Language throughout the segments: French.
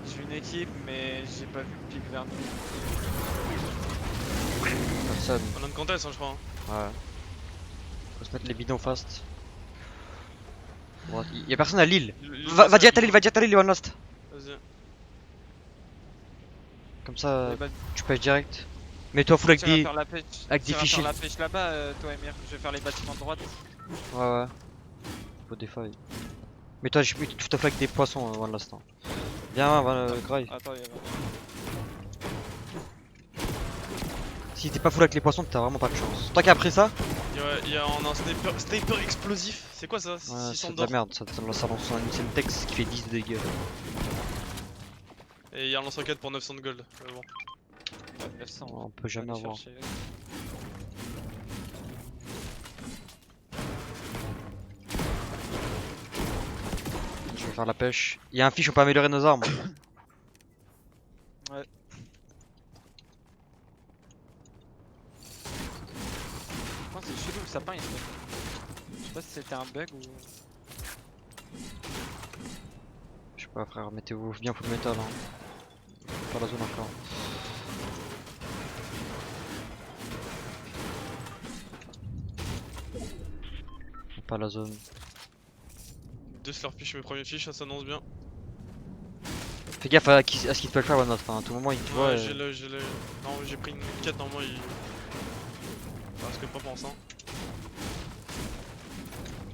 J'ai une équipe, mais j'ai pas vu le pic vers nous. Personne. On a une contest, hein, je crois. Hein. Ouais. Faut se mettre les bidons fast. Droite. Y'a personne à Lille. Va direct à Lille, va direct à Lille, one last. Vas-y. Comme ça, Eh ben, tu pêches direct. Mets-toi full avec tu vas des. faire la pêche. avec Tu des vas fichiers. faire la pêche là-bas, toi Emir. Je vais faire les bâtiments de droite. Ouais, ouais. Faut des failles. Mets-toi tout à fait avec des poissons, one last. Hein. Viens, graille. Attends, il y a... Si t'es pas full avec les poissons, t'as vraiment pas de chance. Toi qui as appris ça? On a un sniper explosif. C'est quoi ça? Ouais, 600 c'est de d'or. la merde, ça lance un item texte qui fait 10 de dégâts. Et il y a un lance-roquette pour 900 de gold. Mais bon. 900. On peut jamais Aller avoir. chercher. Je vais faire la pêche. Il y a un fiche, on peut améliorer nos armes. Ouais. Je pense que c'est chelou le sapin il se fait. Je sais pas si c'était un bug ou. Je sais pas, frère, mettez-vous bien full métal. Hein. Pas la zone encore. Pas la zone. 2 slurpees chez mes premiers fiches, ça s'annonce bien. Fais gaffe à ce qu'il te peut le faire, one note. Enfin, à tout moment, il te voit. Ouais, j'ai le. Non, j'ai pris une quête, normalement il. Parce que pas pensant.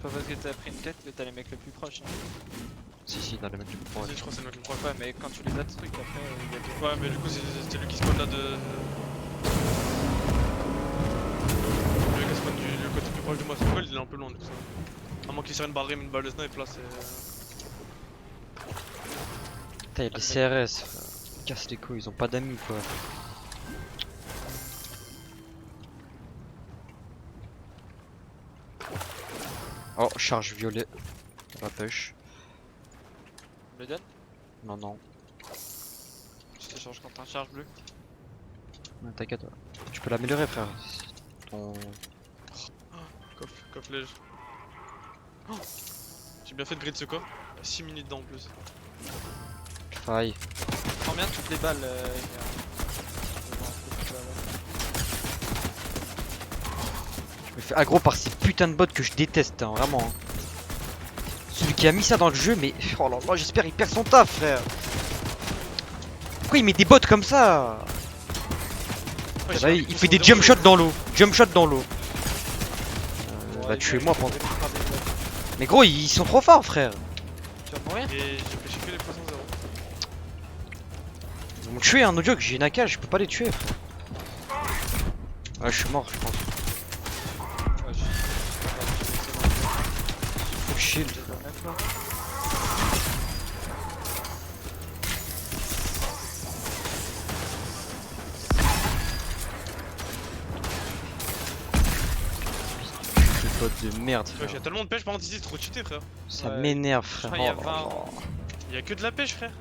Pas parce que t'as pris une quête que t'as les mecs les plus proches. Hein. Si, dans les mecs du coup. Vas-y, je crois que c'est le mec le proche. Ouais, mais quand tu les as de trucs après, il y a tout. Ouais, mais du coup, c'était lui qui spawn là de. Lui qui spawn le côté plus proche de moi, son gold il est un peu loin du coup ça. À moins qu'il tire une barre une balle de snipe là, c'est. Putain, y'a les CRS, frère. Ils cassent les couilles, ils ont pas d'amis quoi. Oh, charge violet. La pêche. Me le donne. Non, non. Je t'échange contre un charge bleu. Ouais, t'inquiète. Tu peux l'améliorer, frère. Ton. Coffre lège. Oh, j'ai bien fait de grid ce corps. 6 minutes dedans en plus. Faille. Prends bien toutes les balles. Emir. Je me fais aggro par ces putains de bots que je déteste, hein, vraiment. Hein. Celui qui a mis ça dans le jeu, mais. Oh là là, j'espère il perd son taf, frère. Pourquoi il met des bots comme ça? Ouais, Là, il fait des jump shots dans l'eau. Jump shot dans l'eau. Va Ouais, tuer il moi va- pendant. il va faire des balles. Mais gros, ils sont trop forts, frère. Tu vas mourir? Et j'ai pêché que les poissons zéro. Ils vont me tuer, un no joke. J'ai une AK, je peux pas les tuer, frère. Ouais, je suis mort, je pense. Ouais, je Full shield. vais le mettre là. Ce bot de merde, Ouais, frère. y'a tellement de pêche par contre ici, c'est trop cheaté frère. Ça Ouais. m'énerve, Je frère. crois qu'il y a Oh là 20. là. Y'a que de la pêche frère.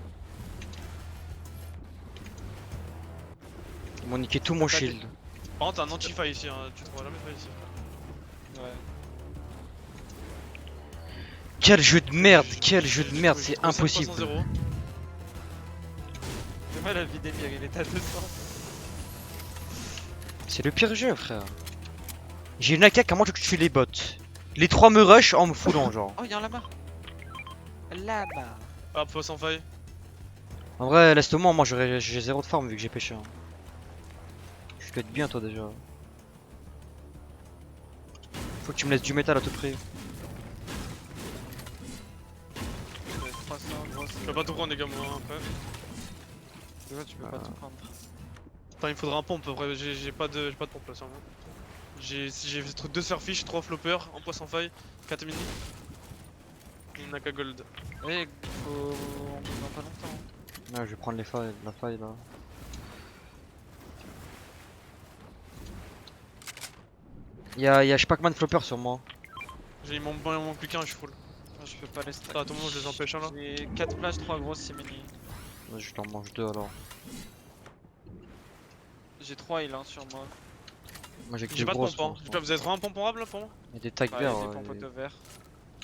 Ils m'ont niqué tout mon Pas de- shield. Par contre, t'as un anti-faille ici, hein. Tu trouveras jamais de faille ici. Ouais. Quel jeu de merde, quel jeu de merde, J'ai c'est trouvé 5 impossible. poissons zéro. C'est moi la vie d'Emir, il est à 200. C'est le pire jeu, frère. J'ai une AK, comment tu tues les bots? Les trois me rush en me foulant, genre. Oh, y'a un lama. Lama. Ah, poisson faille. En vrai, laisse-moi, moi j'ai zéro de farm vu que j'ai pêché. Hein. Je dois être bien, toi déjà. Faut que tu me laisses du métal à tout prix. 300, gros. Je peux pas tout prendre les gars, moi après. Déjà, tu peux pas tout prendre. Attends, il me faudra un pompe après, j'ai pas de pompe là sur moi. J'ai 2 surfish, 3 floppers, un poisson faille, 4 mini. Une AK gold. Eh, faut. On bouge dans pas longtemps. Ouais, je vais prendre les failles, la faille là. Y'a Spackman Flopper sur moi. Il m'en manque plus qu'un, je suis full. Ah, je peux pas les stack. Attends, à tout moment je les empêche un là. J'ai 4 plages, 3 grosses, 6 mini. Ouais, je t'en mange deux alors. J'ai 3 heal hein, sur moi. Moi j'ai que J'ai des pas de grosses. pompe, hein. Vous avez trop un pompe là pour moi? Y'a des tags Ouais, verts. des ouais, pompes et- auto verts.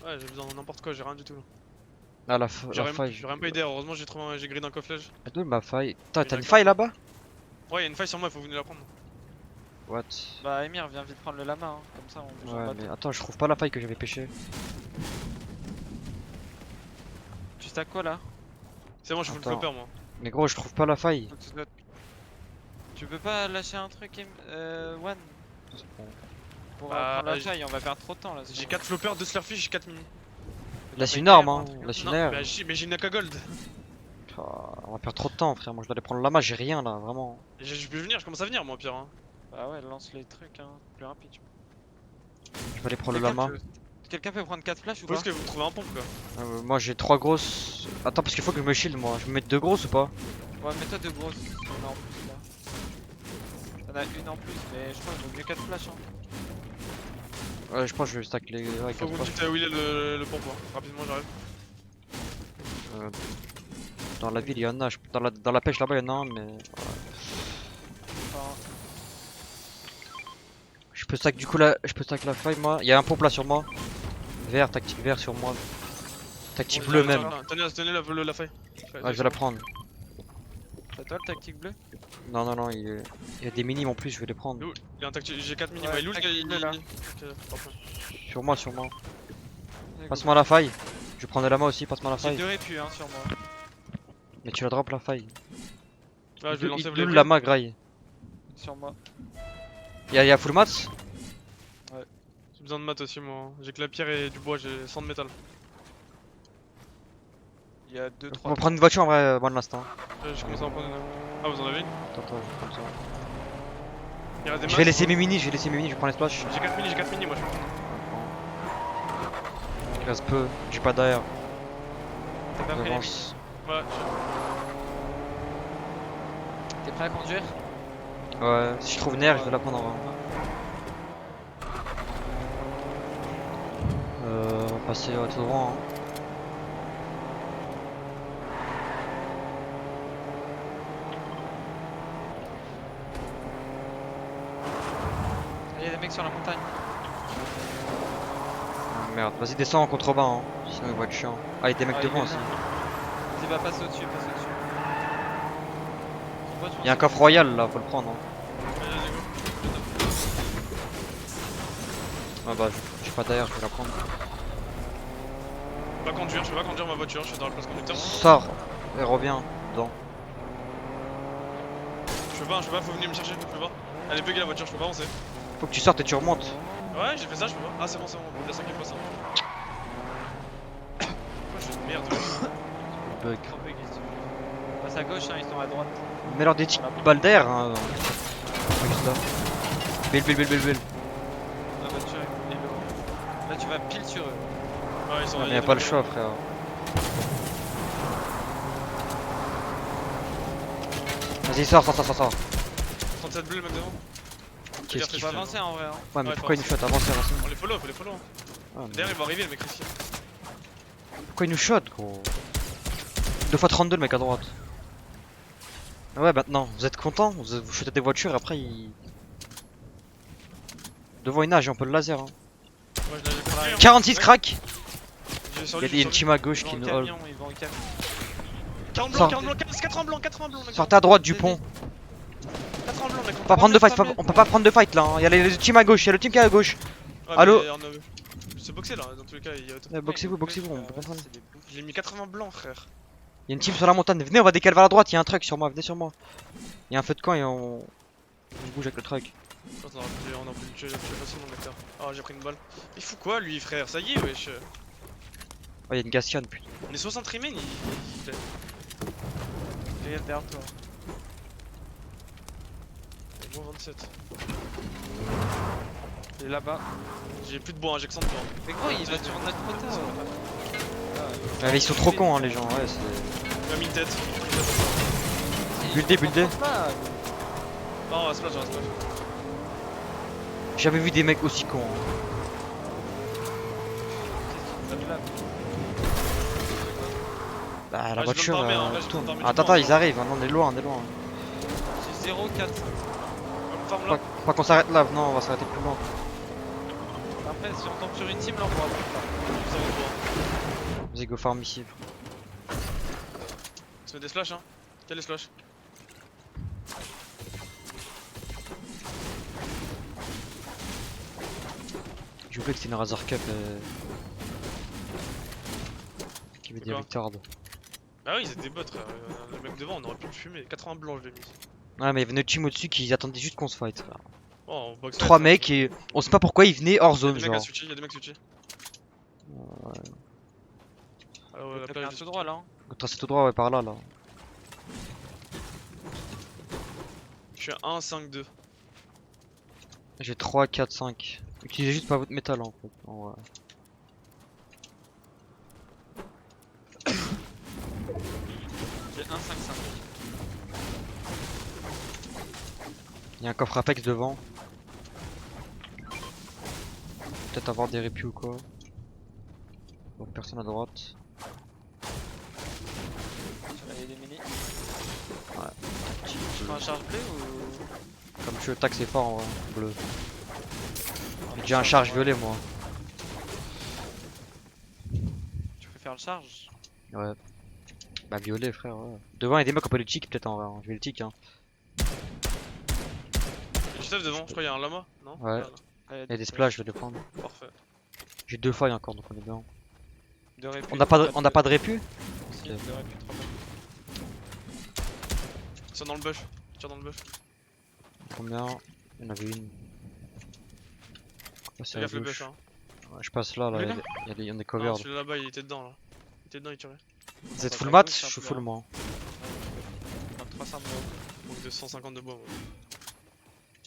Ouais, j'ai besoin de n'importe quoi, j'ai rien du tout là. Ah la J'ai faille. rien pas aidé, heureusement j'ai grid un coffrage. Ah, d'où ma faille? T'as Mais une j'ai faille là-bas? Ouais, y'a une faille sur moi, faut venir la prendre. What? Bah Emir, viens vite prendre le lama, hein. Comme ça on bouge en Ouais, bateau. mais attends, je trouve pas la faille que j'avais pêché. Tu stack quoi là? C'est bon, je fous le Attends. flopper moi. Mais gros, je trouve pas la faille. Faut que tu dois- Tu peux pas lâcher un truc, One? Pour Bah, prendre la j'ai- faille, on va perdre trop de temps là. J'ai 4 floppers, 2 slurfish, j'ai 4 mini. Là, c'est une arme, hein. Là, c'est une Non, arme. mais j'ai une AK gold. Ah, on va perdre trop de temps, frère. Moi, je dois aller prendre la main, j'ai rien là, vraiment. Je peux venir, je commence à venir moi au pire. Hein. Bah ouais, lance les trucs, hein. Plus rapide. Tu vois. Je vais aller prendre le Quelqu'un lama. peut- Quelqu'un peut prendre 4 flashs ou Faut pas? juste que vous trouvez un pompe quoi. Moi, j'ai 3 grosses. Attends, parce qu'il faut que je me shield, moi. Je vais me mettre 2 grosses ou pas? Ouais, mets-toi 2 grosses. Y'en a en plus là. Y'en a une en plus, mais je crois qu'il vaut mieux 4 flashs. Hein. Ouais, je pense que je vais stack les. Ouais, Faut que vous me 4 dites où il est le pompe. Hein. Rapidement, j'arrive. Dans la ville, il y en a. Dans la pêche là-bas, il y en a un, mais. Enfin, Je peux stack du coup là. Je peux stack la faille, moi. Il y a un pompe là sur moi. Vert, tactique vert sur moi. Tactique Bon, bleu tiens, même. Tenez la faille. Ouais, je vais la prendre. c'est toi le tactique bleu? Non, il y a des minimes en plus, je vais les prendre. Il est un tactique, j'ai 4 mini. Ouais, Ouais, il est où tactique bleu, là. Ok, parfait. Sur moi. Passe-moi la faille. Je vais prendre la main aussi, passe-moi la J'ai faille. 2 répus hein, sur moi. Mais tu la drop la faille. Ouais, je vais lancer D'où la main graille. Sur moi. Y'a full mats? J'ai besoin de maths aussi moi. J'ai que la pierre et du bois, j'ai 100 de métal. Il y a 2-3. On va prendre une voiture en vrai, bon l'instant. Je commence à en prendre une. Ah, vous en avez une? Attends, je vais prendre ça. Il reste des Je vais masses, laisser quoi. mes minis, je vais prendre les splash. J'ai 4 mini moi je peux. Il reste peu, j'ai pas d'air. T'as pas pris les J'avance. Ouais, T'es prêt à conduire? Ouais, si je trouve nerf, je vais la prendre en vrai. On va passer tout droit. Hein. Il y a des mecs sur la montagne. Ah, merde, vas-y descends en contrebas, hein. Sinon il va être chiant. Ah, il y a des mecs Ah, devant il est aussi. là. Vas-y, va passer au-dessus, passe au-dessus. Ton pote, je Il y a un pense coffre royal là, faut le prendre. Hein. vas-y, go. Ah bah, j'ai pas d'air, je vais la prendre. Je peux pas conduire ma voiture, je suis dans la place conducteur. Sors et reviens dedans. Je peux pas, faut venir me chercher, je peux pas. Elle est buggée la voiture, je peux pas avancer. Faut que tu sortes et tu remontes. Ouais, j'ai fait ça, je peux pas. Ah, c'est bon, la 5ème fois ça. Pourquoi je suis une merde? Bug. Trop bug ici. Passe à gauche, hein, ils sont à droite. Mets-leur des petites balles d'air. Hein. Juste là. Belle. La voiture est lourde. Là, tu vas pile sur eux. Ouais, ils sont Mais y'a pas le choix, frère. Vas-y, sors. 37 bleus le mec devant. Qu'est-ce Tu qu'il vas fait? avancer en vrai. Hein. Ouais, mais Ouais, pourquoi il nous shot? Avancez. On les follow. Ah, mais Derrière, il va arriver le mec ici. pourquoi il nous shot, gros? 2x32 le mec à droite. Ah ouais, maintenant, vous êtes contents? Vous shootez des voitures, après il. Devant une nage, on peut le laser. Hein. Ouais, je l'avais pris, hein. 46 crack! J'ai sur Il y lui, a j'ai une sur team à gauche Ils vont qui au nous hold. camion, ils vont au camion. 40 Sors. blancs, 4 en blanc, mec. Sortez à droite du pont. 4 en blanc, mec. On peut pas prendre de fight, on peut pas prendre de fight là. Hein. Il y a les teams à gauche, il y a le team qui est à gauche. Ouais, Allô? mais c'est boxé là, dans tous les cas. Il y a... Boxez-vous, on peut pas prendre. C'est des bouffes. J'ai mis 80 blancs, frère. Il y a une team sur la montagne. Venez, on va décaler vers la droite. Il y a un truck sur moi. Venez sur moi. Il y a un feu de camp et on bouge avec le truck. Je pense qu'on a pu le tuer facilement, mec. Là. Ah, j'ai pris une balle. Il fout quoi, lui, frère? Ça y est, wesh. Oh, il y a une Gassiane, putain. On est 60 remain, il... Derrière toi. Bon 27. Il est là-bas. J'ai plus de bois, hein, j'ai que 100 de bois. Mais gros, il va sur notre quota. Ah, mais ils sont trop cons, hein, les gens. Ouais, c'est. Il m'a mis une tête. Buildé. Non, on va splash, J'ai jamais vu des mecs aussi cons. Hein. Bah, la je viens de voiture. t'armer, hein, là, je tourne. viens de t'armer du Attends, plan, ils arrivent. Hein, on est loin. J'ai 0-4. Farm là. Pas qu'on s'arrête là. Non, on va s'arrêter plus loin. Après, si on tombe sur une team, là on pourra pas. Vous avez le bois. Vas-y, go farm ici. se met des slash hein. Quel est slash? J'ai oublié que c'était une Razor Cup qui veut dire Quoi retard. Bah oui, ils étaient des bots frère. Le mec devant, on aurait pu le fumer. 80 blancs, je l'ai mis. Ouais, mais il y avait notre team au-dessus qui attendaient juste qu'on se fight. Frère. Oh, on boxe 3 fight, mecs et on sait pas pourquoi ils venaient hors Y'a zone des mecs à genre. switcher, y'a des mecs switcher. Ouais. Alors, la T'as plage un tout droit là. Hein. Tracer tout droit, ouais, par là là. Je suis à 1, 5, 2. J'ai 3, 4, 5. Utilisez juste pas votre métal en fait. En vrai. J'ai 1, 5, 5. Il y a un coffre Apex devant. Peut-être avoir des répus ou quoi. Bon, personne à droite. Il y a des mini. Ouais. Je prends un charge bleu ou. Comme tu veux, tac c'est fort en vrai. Bleu. J'ai un charge violet moi. Tu peux faire le charge. Ouais. Bah violet frère ouais. Devant il y a des mecs qui ont pas le tic peut-être en vrai. Hein. Je vais le tic hein. Y'a du stuff devant, je crois y'a un lama, non? Ouais. Ah, Il y a des splashs, je vais les prendre. Parfait. J'ai 2 failles encore donc on est bien. Deux répus, On n'a pas de répus? Si, deux répus, 3 balles. Ils sont dans le bush. Tire dans le bush. Combien? Il y en avait une. Ouais, c'est Fais à gaffe le gauche. bush hein. Ouais, je passe là, Lui, là il y a des Non, covered. celui là-bas il était dedans là. Il était dedans, il tirait. Vous êtes va full pas à mat? gauche, Je un suis peu, full hein. moi. Donc 300 de Donc de 150 de bois. Ouais.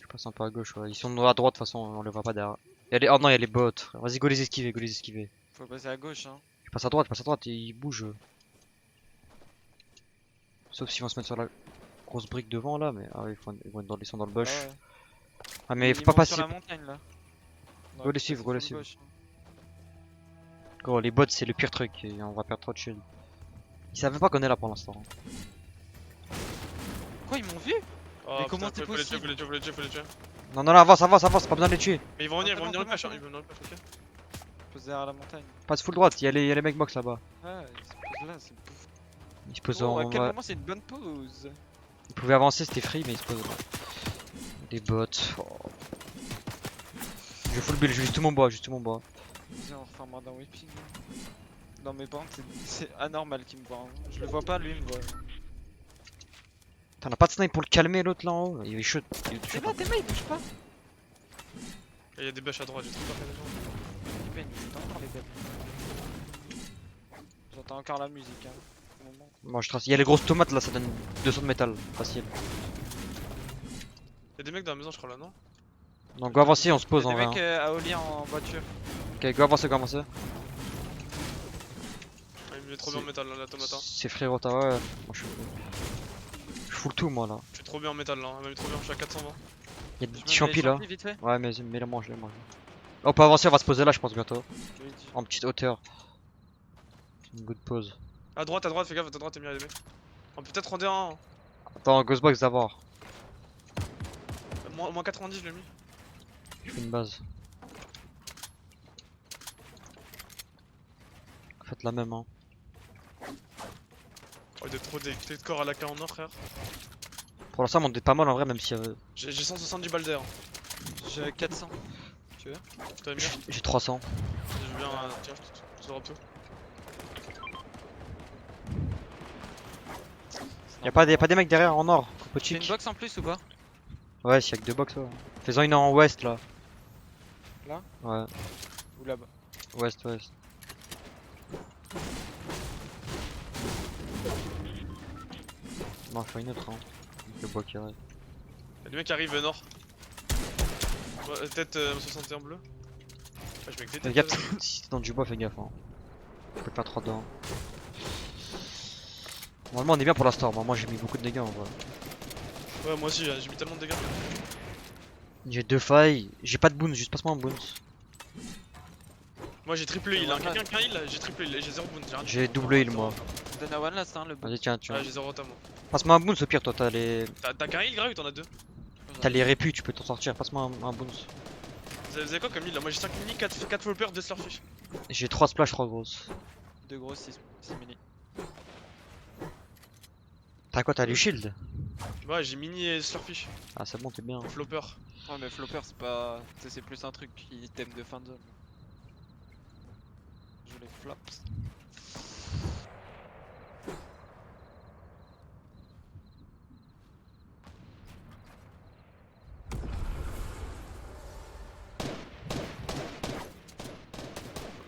Je passe un peu à gauche, ouais. Ils sont à droite de toute façon, on les voit pas derrière. Il y a les... Oh non, il y a les bots. Frère. Vas-y, go les esquiver, go les esquiver. Faut passer à gauche hein. Je passe à droite et ils bougent. Sauf s'ils vont se mettre sur la grosse brique devant là, mais ah oui, ils sont dans le bush. Ah ouais. Ah mais Ils faut pas montent passer. sur la montagne là. Go les suivre, go les full suivre. gauche, hein. Gros, les bots c'est le pire truc et on va perdre trop de shield. Ils savent même pas qu'on est là pour l'instant. Quoi, ils m'ont vu? Oh, Mais comment putain, c'est possible? faut les tuer. Non, non, avance, pas besoin de les tuer. Mais ils vont venir, Ah, dans le comment, push, hein, comment ils vont venir dans le push, ok. Je pose derrière la montagne. Passe full droite, il y a les mecs box là-bas. Ouais, ils se posent là, c'est pouf. Ils se posent Oh, à en. quel Ouais. moment c'est une bonne pause? Ils pouvaient avancer, c'était free, mais ils se posent là. Les bots. Oh. Je full build, juste tout mon bois, Vas-y, on refait un mort d'un whipping. Dans mes bandes, c'est anormal qu'il me voit. Hein. Je le vois pas, lui il me voit. T'en as pas de snipe pour le calmer l'autre là en haut? Il est chaud. T'es là, il bouge pas. Et y'a des bush à droite, j'ai trop peur des gens. Il peine, il entend encore les belles. J'entends encore la musique. Hein. Au moment. Moi je trace. Il y a les grosses tomates là, ça donne 200 de métal. Facile. Y'a des mecs dans la maison, je crois là, non? Donc go avancer, on se pose Il y en a des vrai. mecs Hein. à Oli en voiture. Ok, go avancer, go avancer. Ah, il me met trop bien en métal là, la tomate. Hein. C'est frérot, t'as ouais. Moi je suis full. Je full tout moi là. Je suis trop bien en métal là, elle m'a mis trop bien, je suis à 420. Il y a des Je petits me mets champis les là. champis vite fait. Ouais, mais les mange, les mange. On peut avancer, on va se poser là, je pense bientôt. Je lui dis. En petite hauteur. C'est une good pause. À droite, fais gaffe, à ta droite, t'es mis, y'a des mecs. On peut peut-être rendre un. Attends, Ghostbox d'abord. Moins 90, je l'ai mis. Je fais une base. Faites la même hein. Oh, il y a trop des clés de corps à la clé en or, frère. Pour l'instant, on est pas mal en vrai, même si J'ai 170 balles d'air. J'ai 400. T'as mis? j'ai 300. Je veux bien, tiens, je te drop tout. Y'a pas des mecs derrière en or, C'est une Pochik. box en plus ou pas? Ouais, s'il y a que 2 box, ouais. Faisons une en ouest là. Là? Ouais, Ou là-bas? ouest. Non, je fais une autre, hein. Le bois qui reste. Y'a des mecs qui arrivent nord. Ouais, tête 61 bleu. Ouais, je mets que des Fais têtes. gaffe, si t'es dans du bois, fais gaffe. Hein. On peut faire 3 dedans. Normalement, on est bien pour la storm. Hein. Moi, j'ai mis beaucoup de dégâts en vrai. Ouais, moi aussi, j'ai mis tellement de dégâts. J'ai 2 failles. J'ai pas de boons, juste passe-moi un boons. Moi j'ai triple heal, hein. Ouais, Quelqu'un qui a heal, j'ai triple heal, j'ai 0 boon. J'ai double heal moi. Donne à one last, hein, le bout. Vas-y, tiens, tu vois. Ouais, j'ai 0 tam. Passe-moi un boons au pire, toi. T'as T'as qu'un heal grave ou t'en as 2? les répus, tu peux t'en sortir. Passe-moi un boons. Vous avez quoi comme heal là? Moi j'ai 5 mini, 4 floppers, 2 slurfish. J'ai 3 splash, 3 grosses. 2 grosses, 6 mini. T'as quoi? T'as du shield? Ouais, j'ai mini et Slurfish. Ah, c'est bon, t'es bien. Flopper. Ouais, mais Flopper, c'est pas. Tu sais, c'est plus un truc qui t'aime de fin de zone. Je les flops.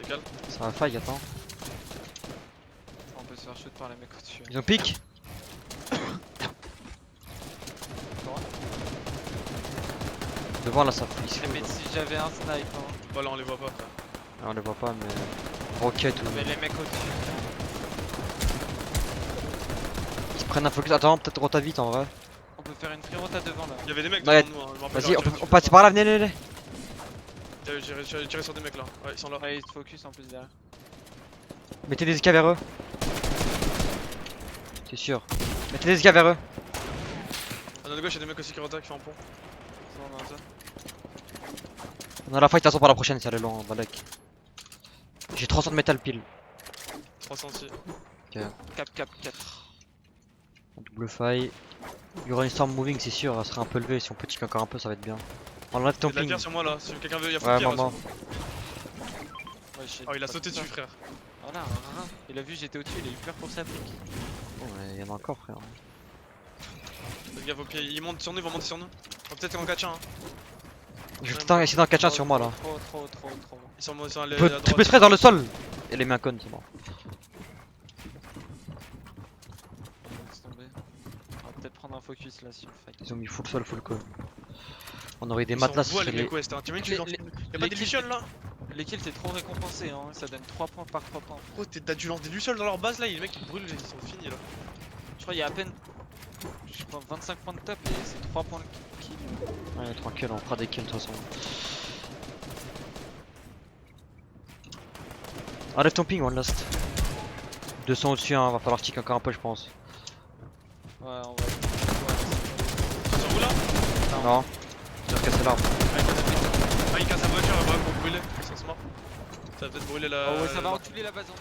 Décale. Ça va faille, attends. On peut se faire shoot par les mecs au-dessus. Ils ont pique. Devant là, ça fout. Ils se Eh, mais foutent, si j'avais un snipe, hein. Bah là, on les voit pas, frère. Ah, on les voit pas, mais. Rocket ou. Mais les mecs au-dessus. Ils se prennent un focus. Attends, peut-être rota vite en vrai. On peut faire une free rota devant là. Il y avait des mecs Ouais, devant nous, hein. Je me rappelle, Vas-y, j'aurais on tiré peut dessus. passer par là, venez, venez, venez. J'ai tiré sur des mecs là. Ouais, ils sont là. Ouais, ils te focus en plus derrière. Mettez des SK vers eux. C'est sûr. Mettez des SK vers eux. À notre gauche, il y a des mecs aussi qui rotatent qui font un pont. Ça, on a ça. On a la fight de toute façon pour la prochaine, si elle est loin, Balek. J'ai 300 de métal pile. 300 aussi. Cap, 4. Double faille. Il y aura une storm moving, c'est sûr, elle sera un peu levée. Si on peut tick encore un peu, ça va être bien. On enlève Il y ton a de la ping. pierre sur moi là. Si quelqu'un veut, il y a full Ouais, pierre là. maman. sur moi. Ouais, shit. Oh, il a sauté dessus, frère. Voilà, il a vu, j'étais au-dessus, il a eu peur pour sa pique. Oh, mais il y en a encore, frère. Faites gaffe au pied. Ils montent sur nous, ils vont monter sur nous. On va peut-être en catch un. Hein. Je vais essayer d'en catch un sur moi là. Trop. Ils sont sur les. Tu peux spray dans le sol. Et les mains connes, c'est bon. Laisse tomber. On va peut-être prendre un focus là si on fight. Ils ont mis full sol, full con. On aurait des Ils matelas, sont ce beaux, serait les les. mecs West. Hein. Tu Les- Y'a les- pas les des kills- lucioles là? Les kills c'est trop récompensé, hein. Ça donne 3 points par 3 points. Oh, t'as du lance des lucioles dans leur base là. Les mecs ils brûlent, ils sont finis là. Je crois qu'il y a à peine. Je crois 25 points de top et c'est 3 points de kill. Ouais, tranquille, on fera des kills de toute façon. Enlève ton ping, one last. 200 au-dessus, hein, va falloir tick encore un peu, je pense. Ouais, on va. Ils sont sur vous là? Non, j'ai cassé l'arbre. Ah, il casse la voiture ouais, pour brûler. Ils sont smart. Ça va peut-être brûler la. Oh ouais, ça va enculer la base en 200.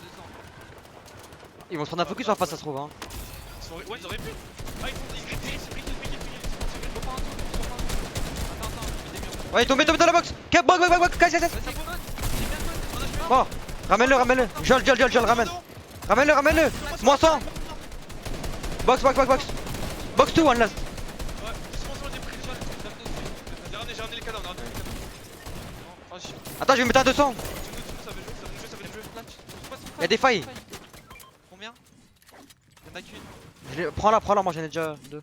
Ils vont se prendre un focus en face, ça se trouve. Hein. Ouais, ils auraient pu. Ah, ils grippent. Ouais, il est tombé dans la box. Box, casse. Bon, ramène-le. Jol, ramène. Ramène-le. Moins 100. Box. Box 2, one last. Ouais, justement sur les prix déjà. J'ai ramené les cadavres, Oh shit. Attends, je vais mettre un 200. ça veut jouer. Y'a des failles. Combien? Y'en a qu'une. Prends-la, moi j'en ai déjà 2.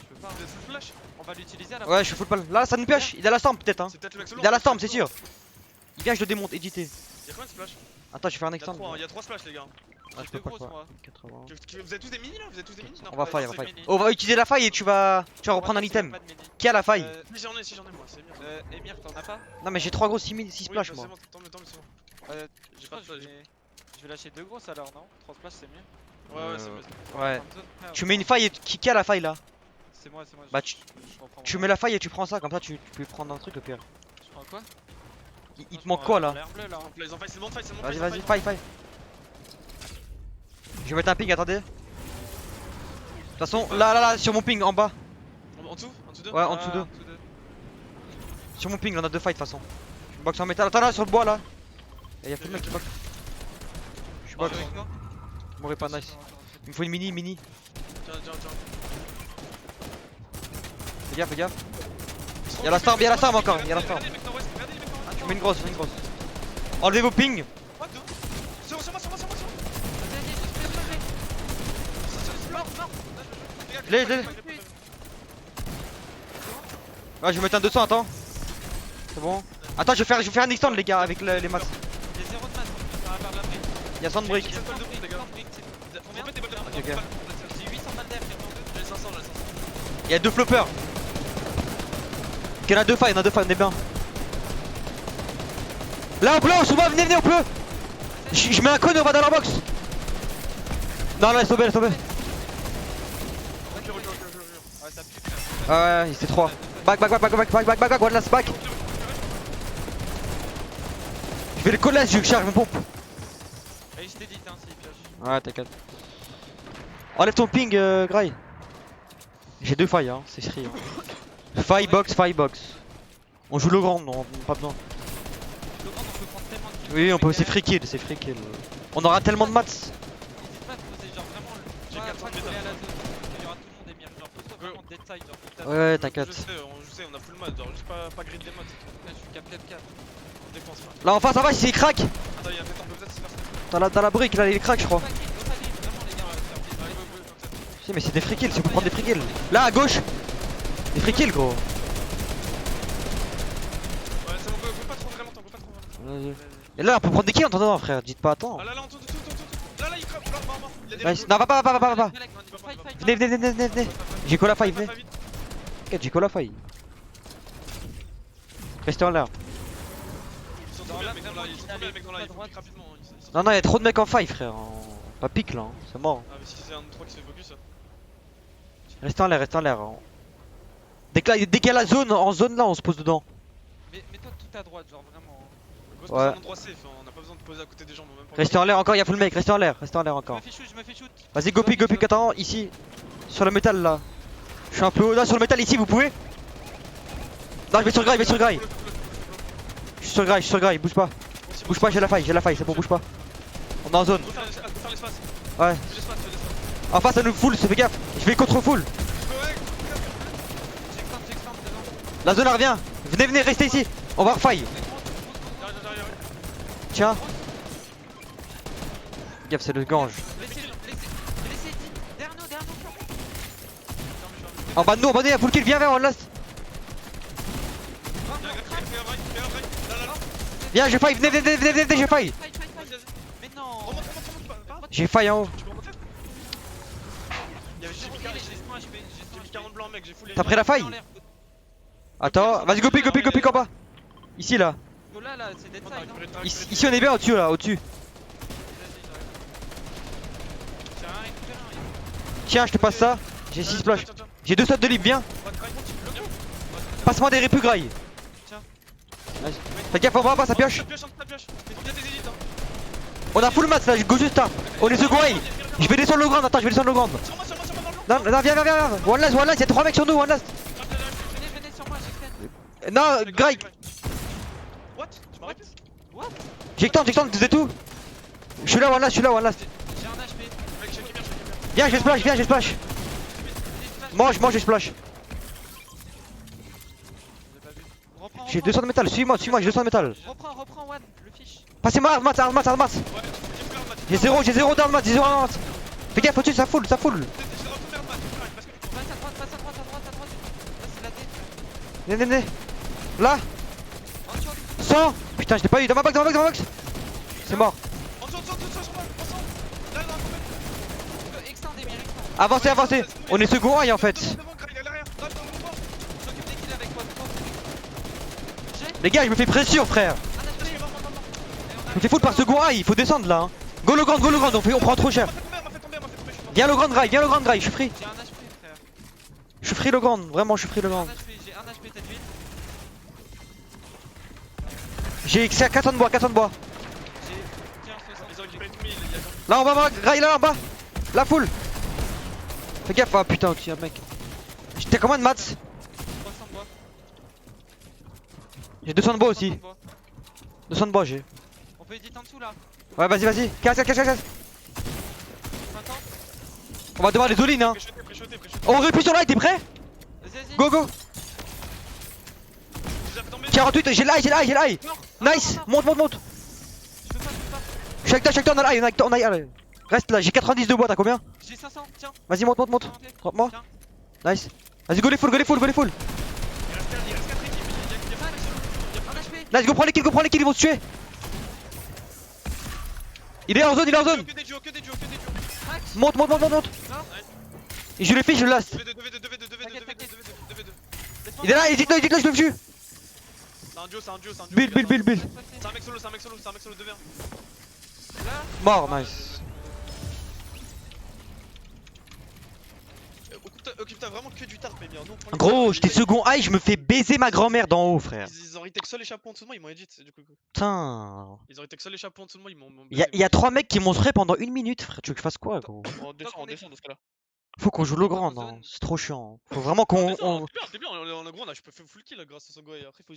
Je peux pas. Vous êtes full flash? On va l'utiliser à la Ouais, je suis full pal. Là, ça nous pioche. Il a la storm peut-être. Hein. C'est peut-être le mec solo. Il a la storm, c'est sûr. Il vient, je le démonte, édité. Y'a combien de splash? Attends, je vais faire un Y'a extend. 3, y'a 3 splash les gars. Ah, je J'ai peux deux pas grosses quoi. moi. 80. Vous avez tous des mini là? Vous avez tous des mini? Non. On va faille, c'est mini. On va utiliser la faille et tu vas reprendre un Ouais, item. c'est pas de mini. Qui a la faille? Si j'en ai moi, c'est bien. Emir, t'en as pas? Non, mais j'ai 3 gros 6 splash bah, moi. C'est bon, tant mieux, c'est bon. J'ai pas pas de je flash. vais lâcher 2 grosses alors, non? 3 splash c'est mieux. Ouais, c'est Euh, mieux. Ouais. Fin de zone, frère. Tu mets une faille et qui a la faille là? C'est moi. Bah, je reprends Tu mon- mets la faille et tu prends ça, comme ça tu peux prendre un truc au pire. Je prends quoi? Il te manque quoi là? L'air bleu là. Ils ont faille, c'est le bon fight, c'est le bon Vas-y, fight. vas-y, faille. Je vais mettre un ping, attendez. De toute façon, là, sur mon ping en bas. En dessous? En dessous d'eux? Ouais, en dessous d'eux. Sur mon ping, on a 2 fights de toute façon. Je boxe en métal. Attends là, sur le bois là. Y'a plus de mec qui boxe. Je suis box. avec moi? M'aurait pas nice. Il me faut une mini. Tiens. Fais gaffe. Y'a la storm encore, y'a la storm. Regardez les mecs nord-ouest, regardez les mecs nord-ouest. Je mets une grosse. Enlevez vos pings. What the? Sur moi. Je l'ai. Ouais, je vais mettre un 200, attends. C'est bon. Attends, je vais faire un extend les gars avec les masses. Il y a 0 de masse, on va faire de la brique. Y'a 100 de briques. J'ai 100 balles de bombe, les gars. Combien? Faites des balles de bombe, Ok. J'ai 800 balles d'air, J'ai 500. Y'a 2 floppers. Il y en a 2 failles, on est bien. Là, au bleu, on venez au bleu. Je mets un cône et on va dans la box. Non, laisse tomber. Ouais, ça pue, frère. Ouais, c'est 3. Back, one last back. Je vais le coller, je charge mon pompe. Et je t'ai dit, hein, s'il pioche. Ouais, t'inquiète. Enlève ton ping, Gray. J'ai 2 failles, hein, c'est free. Hein. Faille box. On joue le grand, non, pas besoin. Le grand, on peut prendre tellement de kills. Oui, on peut, c'est free. free kill. On aura tellement de mats. N'hésite pas à te poser genre vraiment J'ai pas 400 pas mètres. coller à la zone. Il y aura tout le monde des mires. Genre pose-toi vraiment dead side. Genre faut que t'as- Ouais, t'inquiète. Je sais, on a full mat, genre juste pas grid des mods. Là, je suis cap 4-4. On défense là. Là en face, ça va, c'est crack. Attends, il y a peut-être un peu peut-être se faire ça. T'as la brique, là, il est crack, je crois. Pas grid, pas grid, vraiment les gars. Allez, go, comme ça. Si, mais c'est des free kills, c'est pour prendre des free kills. Là, à gauche. Des free kills, gros. Ouais, c'est bon, go pas trop vraiment, go pas trop vraiment. Et là, on peut prendre des kills en attendant, frère. Dites pas attends. Ah là, en tout. Là, il crappe, là, mort. Il y a des Nice. Non, va pas. Venez. J'ai call la faille, venez. vite. T'inquiète, j'ai call la faille. Restez en l'air. Ils sont trop bien, les mecs dans là, ils sont trop bien, les mecs dans là, il faut pique rapidement. Non, y'a trop de mecs en faille, frère. Pas pique là, hein. C'est mort. Ah, mais si c'est un de 3 qui se fait focus, ça. Restez en l'air. Dès qu'il y a la zone, en zone là, on se pose dedans. Mais mets-toi tout à droite, genre vraiment. Go, c'est Ouais. un endroit safe, hein, on a pas besoin de poser à côté des gens, même pas. Restez en l'air encore, y'a full mec, restez en l'air Je encore. me fais shoot. Vas-y, go pick, attends, ici. Sur le métal là. Je suis un peu haut là sur le métal ici, vous pouvez? Non, je vais sur Gray. Je suis sur Gray, bouge pas. Bouge pas, j'ai la faille, c'est bon, bouge pas. On est en zone. Faut faire l'espace. Ouais. Fais l'espace. En face, ça nous full, fais gaffe. Je vais contre full. Ouais, J'extende devant. La zone elle revient. Venez, restez ici. On va refaille. j'arrive. Tiens. Gaffe, c'est le gange. Laissez derrière nous. En bas de nous, il y a full kill, viens vers on last. Viens, j'ai faille, venez, j'ai faille. Fight. Mais non. Remonte. J'ai faille en haut. Tu peux remonter? J'ai J'ai mis 40 blancs, mec, j'ai full. T'as pris la faille? Attends, vas-y, go pick en bas. Ici là. Là, c'est dead side. Hein. Ici on est bien au-dessus là, au-dessus. J'ai rien récupéré. Tiens, je te passe ça. J'ai 6 splash. J'ai 2 slots de libre, viens. Passe-moi des répus graille. Tiens. Nice. Fais gaffe, on va pas, ça pioche. Ça pioche. Mais bien des élites, hein. On a full match là, go juste là. On est second high. Je vais descendre le grand, attends, Sur moi, dans le Non, viens. One last, y'a 3 mecs sur nous, one last. Venez sur moi, j'extend. Non, Greg, What? Tu m'arrêtes? j'extends, vous êtes où? Je suis là, one last. J'ai un HP. Mec, j'ai bien. Viens, je vais splash. Mange, je splash. Reprends. J'ai 200 de métal, suis-moi, j'ai 200 de métal. Reprends One, le fish. Passez-moi, armat. Ouais, j'ai full armat. J'ai 0 d'armat, Fais gaffe, au-dessus, ça full. J'ai retourné armat, parce que Passe à droite. Là, c'est la D. Venez. Là, En dessous. 100. Putain, je l'ai pas eu, dans ma box. C'est mort. En dessous, sur moi, Là, dans la poubelle. Extend des mires, Avancez. On est second high en fait. Devant, il est à l'arrière. Là, dans mon bord. Je m'occupe des kills avec toi. Les gars, je me fais pression, frère. Un HP. Je me fais full par second high, il faut descendre là. Hein. Go le grand, on prend trop cher. On m'a fait tomber, je suis mort. Viens le grand Gray, je suis free. J'ai un HP, frère. Je suis free le grand, vraiment, je suis free le grand. J'ai un HP, t'as tué. J'ai 400 de bois. Tiens, 60. Ils ont récupéré tout, mais il y a Là en bas, Gray, là en bas. La full. Fais gaffe, ah putain, tu un mec. T'as combien de mats? 300 bois. J'ai 200 de bois aussi. 300 bois. 200 de bois, j'ai. On peut edit en dessous là. Ouais, vas-y. Casse. 50. On va devoir les all-in, hein. préchoté. On répuie sur là, t'es prêt? Vas-y. Go. J'ai fait tomber. 48, j'ai l'ail. Nice, monte. Je peux pas. Je suis avec toi, on a l'ail, allez. Reste là, j'ai 90 de bois, t'as combien? J'ai 500, tiens. Vas-y, monte. Drop-moi. Tiens. Nice. Vas-y, go les full. Il reste 4 équipes. Il y a pas Un HP. Nice, go prends les kills, ils vont se tuer. Il est en zone. que des duos. Max. Monte. Et je le fais, je le last. 2v2. Il est là, hésite-le, je le tue. C'est un duo. Build. C'est un mec solo, 2v1. Là. Mort, nice. Occupe, t'as vraiment que du tard, mais bien. Nous, on prend les Gros, cartes, j'étais second high, je me fais baiser ma grand-mère d'en haut, frère. Ils auraient été que seul échappé en dessous de moi, ils m'ont edit du coup. Putain. Ils auraient été que seul échappé en dessous de moi, ils m'ont. Y a 3 mecs qui m'ont spray pendant 1 minute, frère. Tu veux que je fasse quoi, gros? On descend dans ce cas-là. Faut qu'on joue on le est pas grand, en non? zone. C'est trop chiant. Faut vraiment On qu'on. descend, t'es bien, on a gros, on a je peux faire full kill grâce à ce gars et après faut